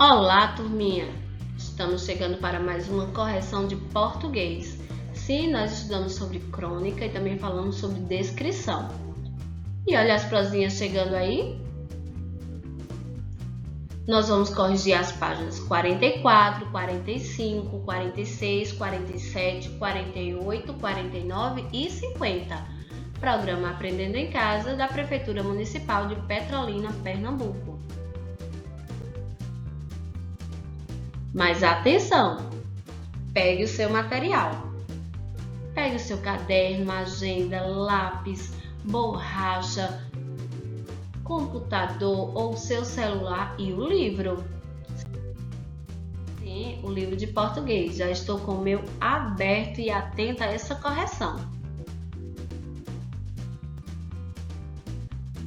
Olá, turminha! Estamos chegando para mais uma correção de português. Sim, nós estudamos sobre crônica e também falamos sobre descrição. E olha as prosinhas chegando aí. Nós vamos corrigir as páginas 44, 45, 46, 47, 48, 49 e 50. Programa Aprendendo em Casa da Prefeitura Municipal de Petrolina, Pernambuco. Mas atenção! Pegue o seu material. Pegue o seu caderno, agenda, lápis, borracha, computador ou seu celular e o livro. Sim, o livro de português. Já estou com o meu aberto e atenta a essa correção.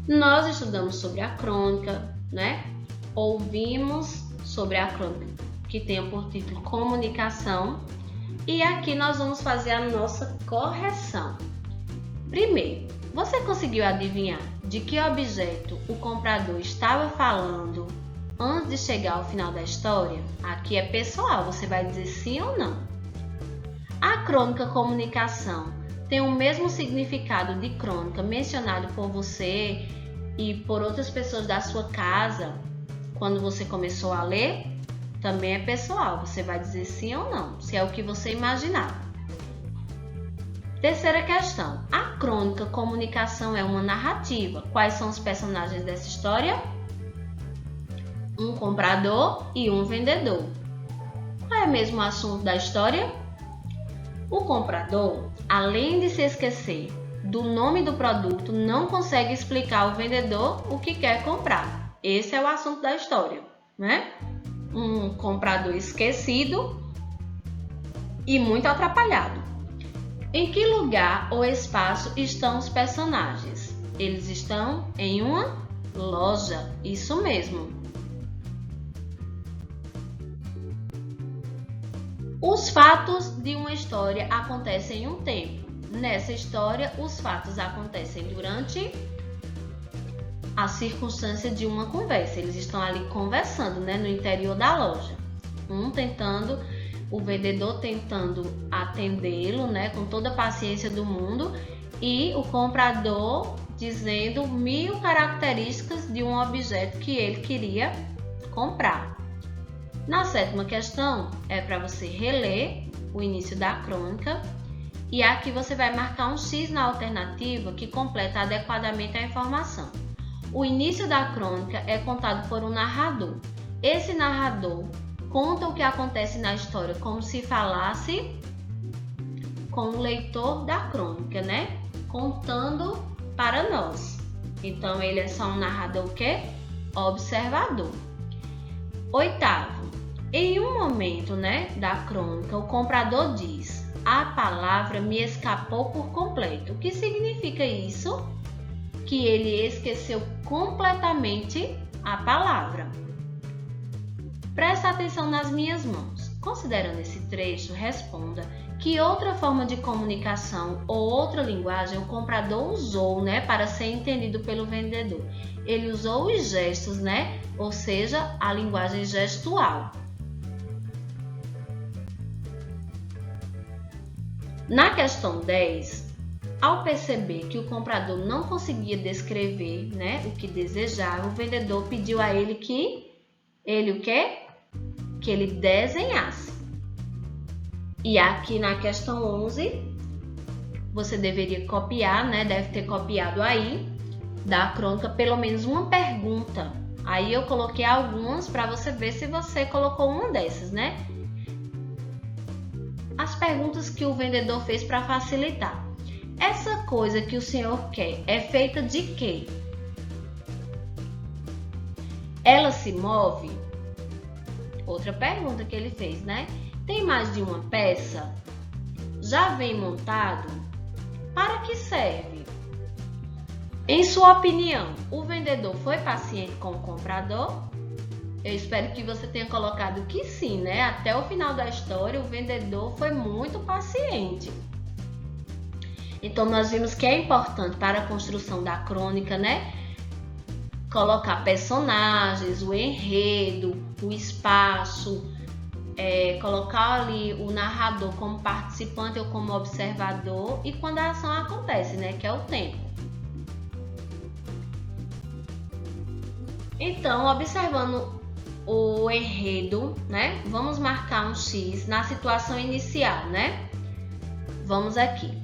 Nós estudamos sobre a crônica, né? Ouvimos sobre a crônica, que tem por título Comunicação, e aqui nós vamos fazer a nossa correção. Primeiro, você conseguiu adivinhar de que objeto o comprador estava falando antes de chegar ao final da história? Aqui é pessoal, você vai dizer sim ou não. A crônica Comunicação tem o mesmo significado de crônica mencionado por você e por outras pessoas da sua casa quando você começou a ler? Também é pessoal, você vai dizer sim ou não, se é o que você imaginar. Terceira questão, a crônica Comunicação é uma narrativa. Quais são os personagens dessa história? Um comprador e um vendedor. Qual é mesmo o assunto da história? O comprador, além de se esquecer do nome do produto, não consegue explicar ao vendedor o que quer comprar. Esse é o assunto da história, né? Um comprador esquecido e muito atrapalhado. Em que lugar ou espaço estão os personagens? Eles estão em uma loja, isso mesmo. Os fatos de uma história acontecem em um tempo. Nessa história, os fatos acontecem durante a circunstância de uma conversa. Eles estão ali conversando, né, no interior da loja. O vendedor tentando atendê-lo, né, com toda a paciência do mundo, e o comprador dizendo 1000 características de um objeto que ele queria comprar. Na sétima questão, é para você reler o início da crônica, e aqui você vai marcar um X na alternativa que completa adequadamente a informação. O início da crônica é contado por um narrador. Esse narrador conta o que acontece na história como se falasse com o leitor da crônica, né? Contando para nós. Então, ele é só um narrador o quê? Observador. Oitavo, em um momento, né, da crônica, o comprador diz: a palavra me escapou por completo. O que significa isso? Que ele esqueceu completamente a palavra. Presta atenção nas minhas mãos. Considerando esse trecho, responda que outra forma de comunicação ou outra linguagem o comprador usou, né, para ser entendido pelo vendedor. Ele usou os gestos, né, ou seja, a linguagem gestual. Na questão 10, ao perceber que o comprador não conseguia descrever, né, o que desejava, o vendedor pediu a ele que ele o quê? Que ele desenhasse. E aqui na questão 11, você deveria copiar, né, deve ter copiado aí da crônica pelo menos uma pergunta. Aí eu coloquei algumas para você ver se você colocou uma dessas, né? As perguntas que o vendedor fez para facilitar. Essa coisa que o senhor quer é feita de quê? Ela se move? Outra pergunta que ele fez, né? Tem mais de uma peça? Já vem montado? Para que serve? Em sua opinião, o vendedor foi paciente com o comprador? Eu espero que você tenha colocado que sim, né? Até o final da história, o vendedor foi muito paciente. Então, nós vimos que é importante para a construção da crônica, né? colocar personagens, o enredo, o espaço, colocar ali o narrador como participante ou como observador e quando a ação acontece, né, que é o tempo. Então, observando o enredo, né, vamos marcar um X na situação inicial, né? Vamos aqui.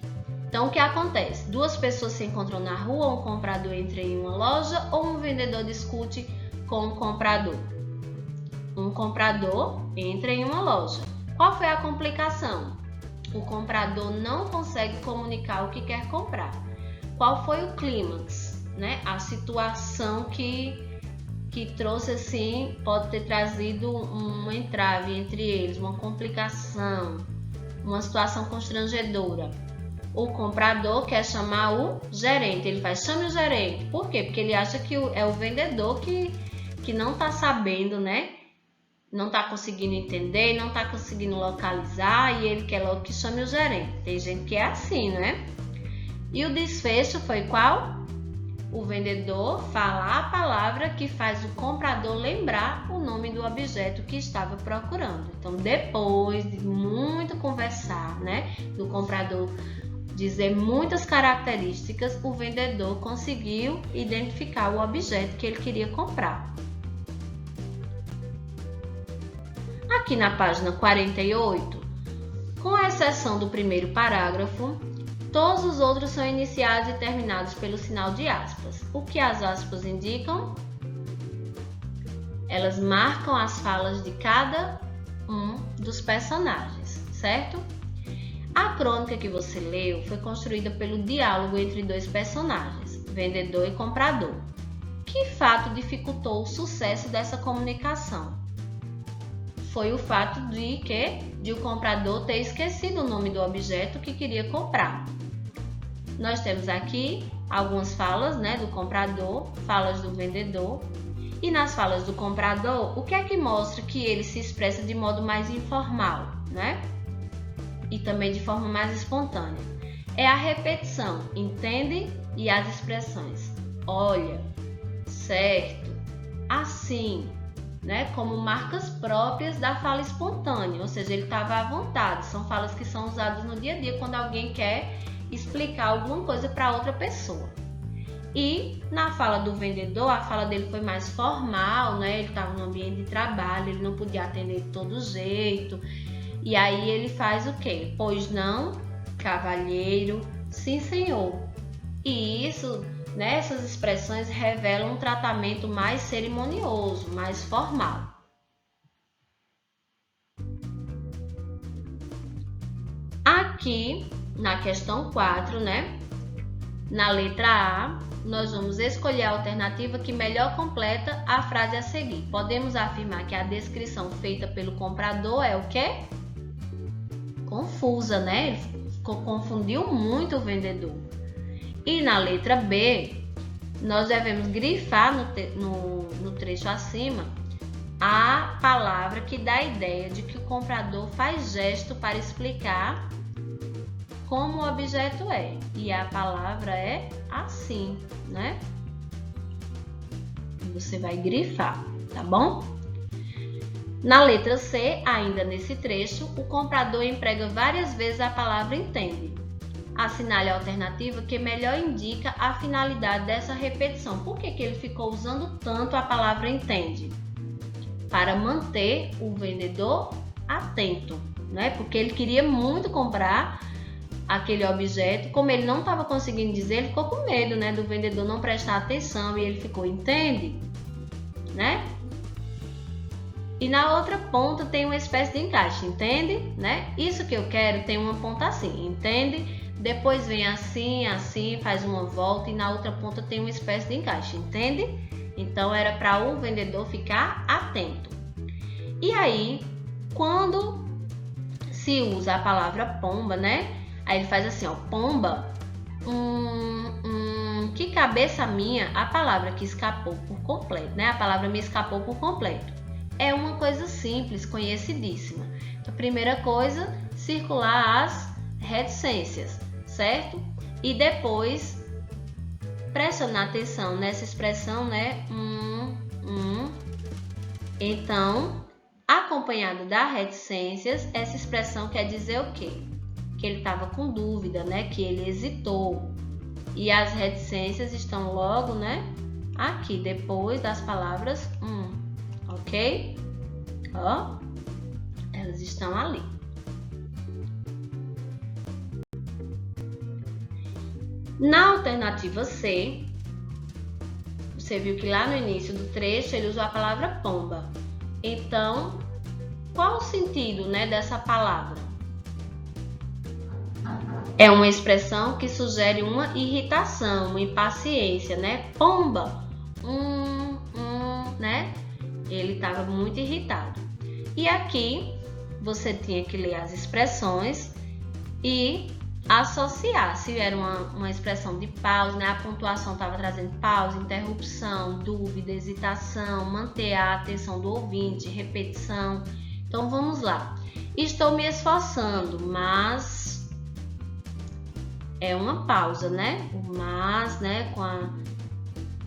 Então, o que acontece? Duas pessoas se encontram na rua, um comprador entra em uma loja ou um vendedor discute com um comprador. Um comprador entra em uma loja. Qual foi a complicação? O comprador não consegue comunicar o que quer comprar. Qual foi o clímax, né? A situação que trouxe assim, pode ter trazido um entrave entre eles, uma complicação, uma situação constrangedora. O comprador quer chamar o gerente, ele faz, chame o gerente. Por quê? Porque ele acha que é o vendedor que não está sabendo, né? Não está conseguindo entender, não está conseguindo localizar e ele quer logo que chame o gerente. Tem gente que é assim, né? E o desfecho foi qual? O vendedor fala a palavra que faz o comprador lembrar o nome do objeto que estava procurando. Então, depois de muito conversar, né, do comprador dizer muitas características, o vendedor conseguiu identificar o objeto que ele queria comprar. Aqui na página 48, com exceção do primeiro parágrafo, todos os outros são iniciados e terminados pelo sinal de aspas. O que as aspas indicam? Elas marcam as falas de cada um dos personagens, certo? A crônica que você leu foi construída pelo diálogo entre dois personagens, vendedor e comprador. Que fato dificultou o sucesso dessa comunicação? Foi o fato de o comprador ter esquecido o nome do objeto que queria comprar. Nós temos aqui algumas falas, né, do comprador, falas do vendedor. E nas falas do comprador, o que é que mostra que ele se expressa de modo mais informal, né? E também de forma mais espontânea? É a repetição, entende? E as expressões. Olha, certo, assim, né? Como marcas próprias da fala espontânea, ou seja, ele estava à vontade. São falas que são usadas no dia a dia quando alguém quer explicar alguma coisa para outra pessoa. E na fala do vendedor, a fala dele foi mais formal, né? Ele estava no ambiente de trabalho, ele não podia atender de todo jeito. E aí ele faz o quê? Pois não, cavalheiro, sim senhor. E isso, né, essas expressões revelam um tratamento mais cerimonioso, mais formal. Aqui, na questão 4, né? Na letra A, nós vamos escolher a alternativa que melhor completa a frase a seguir. Podemos afirmar que a descrição feita pelo comprador é o quê? Confusa, né? Ele confundiu muito o vendedor. E na letra B, nós devemos grifar no trecho acima a palavra que dá a ideia de que o comprador faz gesto para explicar como o objeto é. E a palavra é assim, né? Você vai grifar, tá bom? Na letra C, ainda nesse trecho, o comprador emprega várias vezes a palavra entende. Assinale a alternativa que melhor indica a finalidade dessa repetição. Por que ele ficou usando tanto a palavra entende? Para manter o vendedor atento, né? Porque ele queria muito comprar aquele objeto. Como ele não estava conseguindo dizer, ele ficou com medo, né, do vendedor não prestar atenção e ele ficou, entende? Né? E na outra ponta tem uma espécie de encaixe, entende? Né? Isso que eu quero tem uma ponta assim, entende? Depois vem assim, assim, faz uma volta e na outra ponta tem uma espécie de encaixe, entende? Então era para o vendedor ficar atento. E aí, quando se usa a palavra pomba, né? Aí ele faz assim, ó, pomba, que cabeça minha, a palavra que escapou por completo, né? A palavra me escapou por completo. É uma coisa simples, conhecidíssima. A primeira coisa, circular as reticências, certo? E depois Prestando atenção nessa expressão, né? Então, acompanhado das reticências, essa expressão quer dizer o quê? Que ele estava com dúvida, né? Que ele hesitou. E as reticências estão logo, né? Aqui, depois das palavras ok? Ó, elas estão ali. Na alternativa C, você viu que lá no início do trecho ele usou a palavra pomba. Então, qual o sentido, né, dessa palavra? É uma expressão que sugere uma irritação, uma impaciência, né? Pomba, né? Ele estava muito irritado. E aqui você tinha que ler as expressões e associar. Se era uma expressão de pausa, né? A pontuação estava trazendo pausa, interrupção, dúvida, hesitação, manter a atenção do ouvinte, repetição. Então vamos lá. Estou me esforçando, mas é uma pausa, né? O mas, né?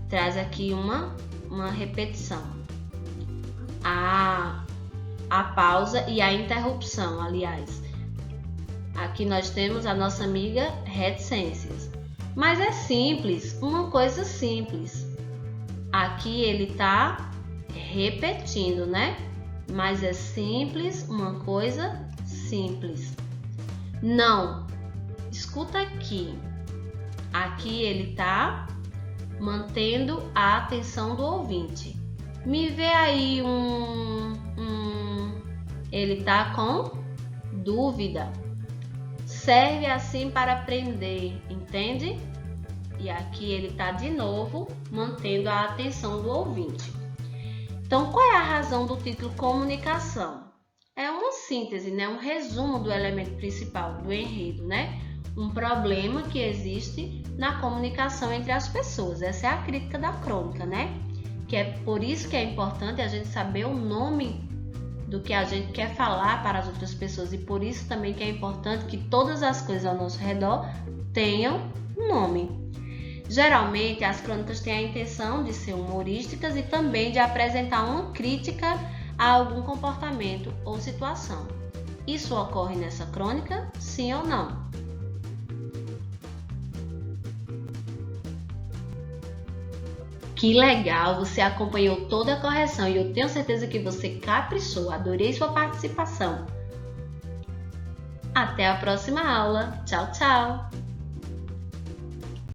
Traz aqui uma repetição. A pausa e a interrupção, aliás. Aqui nós temos a nossa amiga reticências. Mas é simples, uma coisa simples. Aqui ele está repetindo, né? Mas é simples, uma coisa simples. Não, escuta aqui. Aqui ele está mantendo a atenção do ouvinte. Me vê aí ele está com dúvida. Serve assim para aprender, entende? E aqui ele está de novo mantendo a atenção do ouvinte. Então, qual é a razão do título Comunicação? É uma síntese, né? Um resumo do elemento principal do enredo, né? Um problema que existe na comunicação entre as pessoas. Essa é a crítica da crônica, né? Que é por isso que é importante a gente saber o nome do que a gente quer falar para as outras pessoas, e por isso também que é importante que todas as coisas ao nosso redor tenham um nome. Geralmente as crônicas têm a intenção de ser humorísticas e também de apresentar uma crítica a algum comportamento ou situação. Isso ocorre nessa crônica, sim ou não? Que legal, você acompanhou toda a correção e eu tenho certeza que você caprichou. Adorei sua participação. Até a próxima aula. Tchau, tchau!